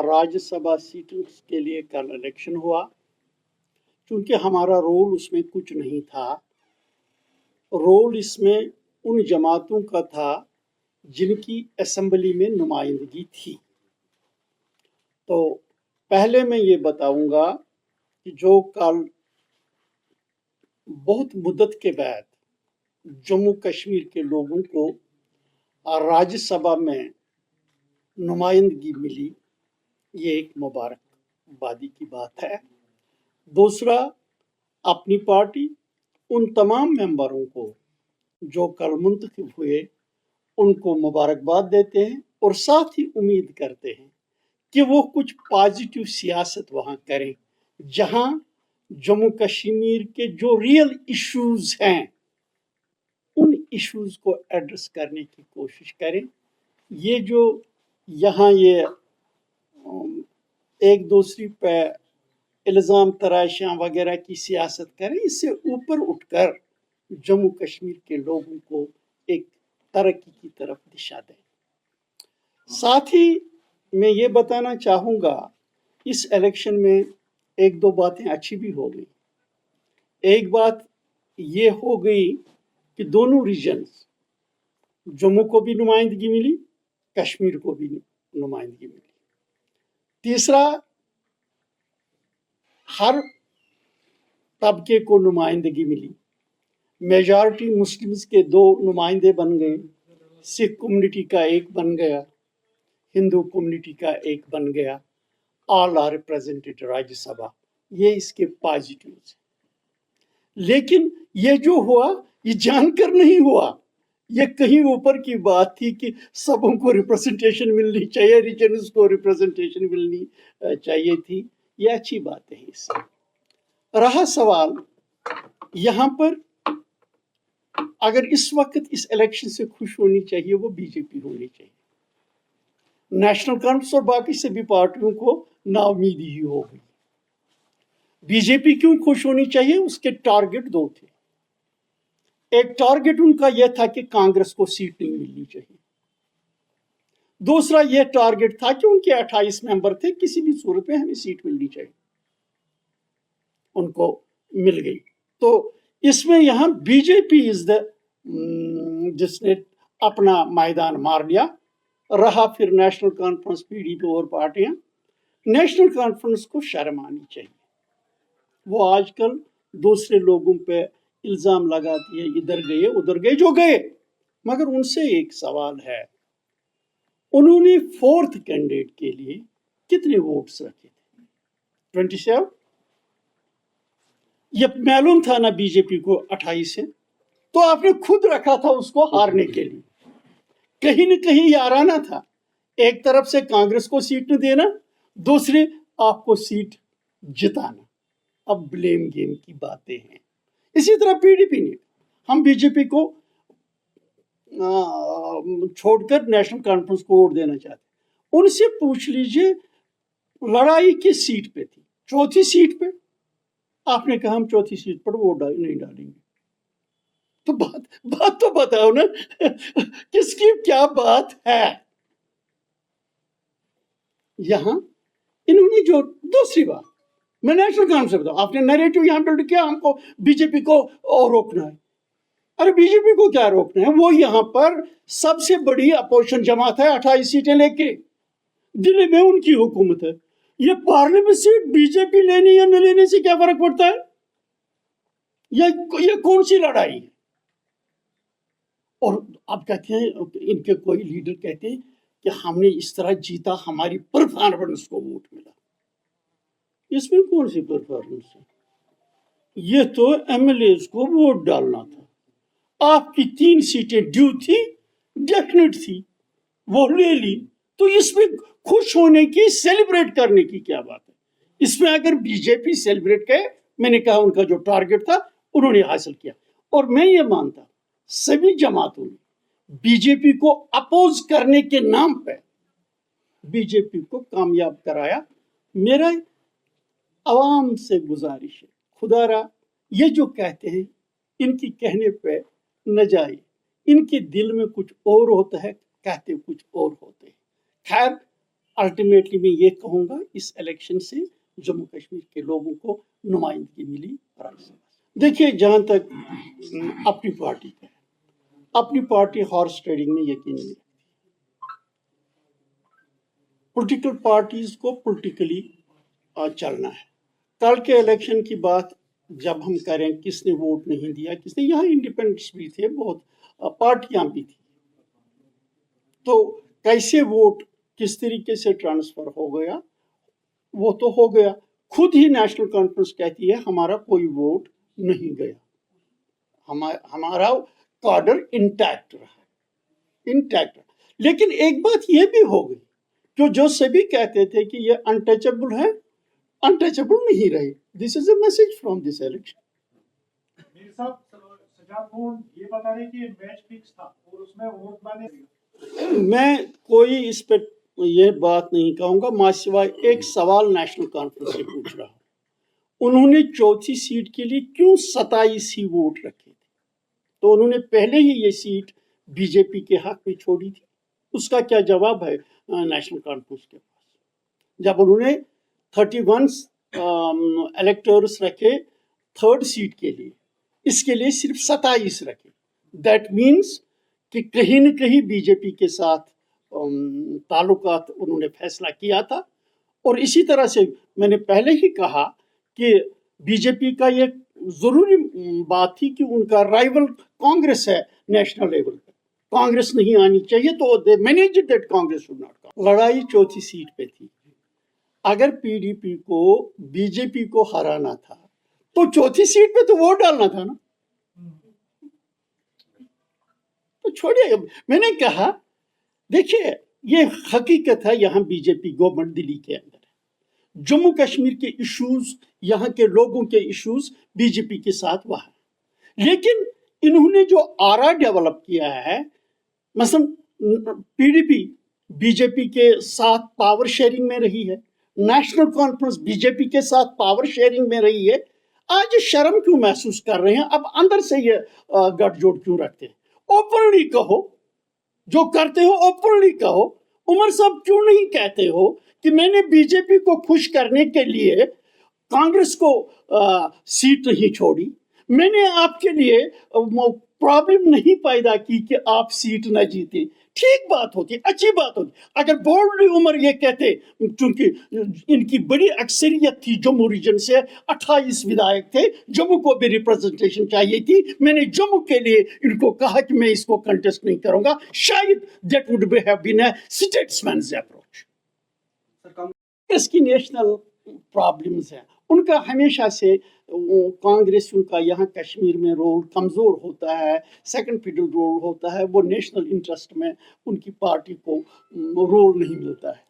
राज्यसभा सीटों के लिए कल इलेक्शन हुआ। चूँकि हमारा रोल उसमें कुछ नहीं था, रोल इसमें उन जमातों का था जिनकी असेंबली में नुमाइंदगी थी। तो पहले मैं ये बताऊंगा कि जो कल बहुत मुद्दत के बाद जम्मू कश्मीर के लोगों को राज्यसभा में नुमाइंदगी मिली, ये एक मुबारकबादी की बात है। दूसरा, अपनी पार्टी उन तमाम मेंबरों को जो कल मुंतखब हुए उनको मुबारकबाद देते हैं और साथ ही उम्मीद करते हैं कि वो कुछ पॉजिटिव सियासत वहाँ करें, जहाँ जम्मू कश्मीर के जो रियल इश्यूज हैं उन इश्यूज को एड्रेस करने की कोशिश करें। ये जो यहाँ ये एक दूसरी पे इल्ज़ाम तराशियाँ वगैरह की सियासत करें, इससे ऊपर उठकर जम्मू कश्मीर के लोगों को एक तरक्की की तरफ दिशा दें। साथ ही मैं ये बताना चाहूँगा, इस इलेक्शन में एक दो बातें अच्छी भी हो गई। एक बात ये हो गई कि दोनों रीजन्स, जम्मू को भी नुमाइंदगी मिली, कश्मीर को भी नुमाइंदगी मिली। तीसरा, हर तबके को नुमाइंदगी मिली। मेजॉरिटी मुस्लिम्स के 2 नुमाइंदे बन गए, सिख कम्युनिटी का एक बन गया, हिंदू कम्युनिटी का एक बन गया। All are represented Rajya Sabha. ये इसके पॉजिटिव्स। लेकिन ये जो हुआ ये जानकर नहीं हुआ, ये कहीं ऊपर की बात थी कि सबों को रिप्रेजेंटेशन मिलनी चाहिए, रीजन्स को रिप्रेजेंटेशन मिलनी चाहिए थी। ये अच्छी बात है। इससे रहा सवाल यहाँ पर, अगर इस वक्त इस इलेक्शन से खुश होनी चाहिए वो बीजेपी होनी चाहिए। नेशनल कॉन्फ्रेंस और बाकी सभी पार्टियों को नाउमीदी ही हो गई। बीजेपी क्यों खुश होनी चाहिए? उसके टारगेट 2 थे। एक टारगेट उनका यह था कि कांग्रेस को सीट नहीं मिलनी चाहिए। दूसरा यह टारगेट था कि उनके 28 मेंबर थे, किसी भी सूरत में हमें सीट मिलनी चाहिए। उनको मिल गई। तो इसमें यहाँ बीजेपी जिसने अपना मैदान मार लिया। रहा फिर नेशनल कॉन्फ्रेंस, पीडीपी और पार्टियां। नेशनल कॉन्फ्रेंस को शर्म आनी चाहिए। वो आजकल दूसरे लोगों पे इल्ज़ाम लगाती है, इधर गए उधर गए, जो गए। मगर उनसे एक सवाल है, उन्होंने 4th कैंडिडेट के लिए कितने वोट्स रखे थे? 27। ये मालूम था ना बीजेपी को 28 है, तो आपने खुद रखा था उसको हारने के लिए। कहीं न कहीं याराना था। एक तरफ से कांग्रेस को सीट न देना, दूसरे आपको सीट जिताना। अब ब्लेम गेम की बातें हैं। इसी तरह पीडीपी ने, हम बीजेपी को छोड़कर नेशनल कॉन्फ्रेंस को वोट देना चाहते। उनसे पूछ लीजिए, लड़ाई किस सीट पे थी? 4थी सीट पे। आपने कहा हम 4थी सीट पर वोट नहीं डालेंगे। तो बात तो बताओ ना किसकी क्या बात है? यहां इन्होंने जो दूसरी बात, मैं नेशनल कॉन्फ्रेंस से बताऊं, आपने नैरेटिव यहां बिल्ड किया हमको बीजेपी को और रोकना है। अरे बीजेपी को क्या रोकना है? वो यहां पर सबसे बड़ी अपोजिशन जमात है, 28 सीटें लेके। दिल्ली में उनकी हुकूमत है। ये पार्लियामेंट सीट बीजेपी लेने या न लेने से क्या फर्क पड़ता है? ये कौन सी लड़ाई है? और अब कहते हैं, इनके कोई लीडर कहते हैं कि हमने इस तरह जीता, हमारी परफॉर्मेंस को वोट मिला। इसमें कौन सी परफॉर्मेंस है? ये तो एमएलए को वोट डालना था। आपकी 3 सीटें ड्यू थी, डेफिनेट थी, वो ले ली। तो इसमें खुश होने की, सेलिब्रेट करने की क्या बात है? इसमें अगर बीजेपी सेलिब्रेट करे, मैंने कहा उनका जो टारगेट था उन्होंने हासिल किया। और मैं ये मानता सभी जमातों ने बीजेपी को अपोज करने के नाम पे बीजेपी को कामयाब कराया। मेरा आवाम से गुजारिश है, खुदारा ये जो कहते हैं इनकी कहने पे न जाए। इनके दिल में कुछ और होता है, कहते कुछ और होते हैं। खैर, الٹیمیٹلی میں یہ کہوں گا اس الیکشن سے جموں کشمیر کے لوگوں کو نمائندگی ملی راجیہ سبھا۔ دیکھیے جہاں تک اپنی پارٹی کا ہے، اپنی پارٹی ہارس ٹریڈنگ میں یقین نہیں رکھتی۔ پولیٹیکل پارٹیز کو پولیٹیکلی چلنا ہے۔ کل کے الیکشن کی بات جب ہم کریں کس نے ووٹ نہیں دیا، کس نے، یہاں انڈیپینڈنٹس بھی تھے، بہت پارٹیاں بھی تھیں، تو کیسے ووٹ کس طریقے سے ٹرانسفر ہو گیا وہ تو ہو گیا۔ خود ہی نیشنل کانفرنس کہتی ہے ہمارا کوئی ووٹ نہیں گیا، ہمارا کارڈر انٹیکٹ رہا۔ لیکن ایک بات یہ بھی ہو گئی کہ جو سبھی کہتے تھے کہ یہ انٹچبل ہے، انٹچبل نہیں رہے۔ This is a message from this election. Mir صاحب سجاد خان یہ بتا رہے کہ میچ فکس تھا اور اس میں ووٹ ڈالے۔ میں کوئی اس پہ یہ بات نہیں کہوں گا، ماں سوائے ایک سوال نیشنل کانفرنس سے پوچھ رہا ہوں، انہوں نے چوتھی سیٹ کے لیے کیوں 27 ہی ووٹ رکھے تھے؟ تو انہوں نے پہلے ہی یہ سیٹ بی جے پی کے حق میں چھوڑی تھی۔ اس کا کیا جواب ہے نیشنل کانفرنس کے پاس؟ جب انہوں نے 31 الیکٹرس رکھے تھرڈ سیٹ کے لیے، اس کے لیے صرف 27 رکھے، دیٹ مینس کہ کہیں نہ کہیں بی جے پی کے ساتھ تعلقات انہوں نے فیصلہ کیا تھا۔ اور اسی طرح سے میں نے پہلے ہی کہا کہ بی جے پی کا یہ ضروری بات تھی کہ ان کا رائیول کانگریس ہے نیشنل لیول پہ، کانگریس نہیں آنی چاہیے، تو they managed that Congress should not come۔ لڑائی چوتھی سیٹ پہ تھی۔ اگر پی ڈی پی کو بی جے پی کو ہرانا تھا تو چوتھی سیٹ پہ تو ووٹ ڈالنا تھا نا۔ تو چھوڑیے، میں نے کہا دیکھیے یہ حقیقت ہے، یہاں بی جے پی گورنمنٹ دلی کے اندر ہے، جموں کشمیر کے ایشوز، یہاں کے لوگوں کے ایشوز بی جے پی کے ساتھ وہاں، لیکن انہوں نے جو آرا ڈیولپ کیا ہے، مثلا P D P B J پی کے ساتھ پاور شیئرنگ میں رہی ہے، نیشنل کانفرنس بی جے پی کے ساتھ پاور شیئرنگ میں رہی ہے، آج شرم کیوں محسوس کر رہے ہیں؟ اب اندر سے یہ گٹھ جوڑ کیوں رکھتے ہیں؟ اوپنلی کہو، جو کرتے ہو اوپنلی کہو۔ عمر صاحب کیوں نہیں کہتے ہو کہ میں نے بی جے پی کو خوش کرنے کے لیے کانگریس کو سیٹ نہیں چھوڑی، میں نے آپ کے لیے پرابلم نہیں پیدا کی کہ آپ سیٹ نہ جیتے؟ ٹھیک بات ہوتی، اچھی بات ہوتی اگر بولڈلی عمر یہ کہتے، کیونکہ ان کی بڑی اکثریت تھی جموں ریجن سے، 28 ودھائک تھے، جموں کو بھی ریپرزنٹیشن چاہیے تھی، میں نے جموں کے لیے ان کو کہا کہ میں اس کو کنٹیسٹ نہیں کروں گا، شاید that would have been a statesman's approach. اس کی نیشنل پرابلمز ہیں، ان کا ہمیشہ سے کانگریسیوں کا یہاں کشمیر میں رول کمزور ہوتا ہے، سیکنڈ فیڈل رول ہوتا ہے، وہ نیشنل انٹرسٹ میں ان کی پارٹی کو رول نہیں ملتا ہے۔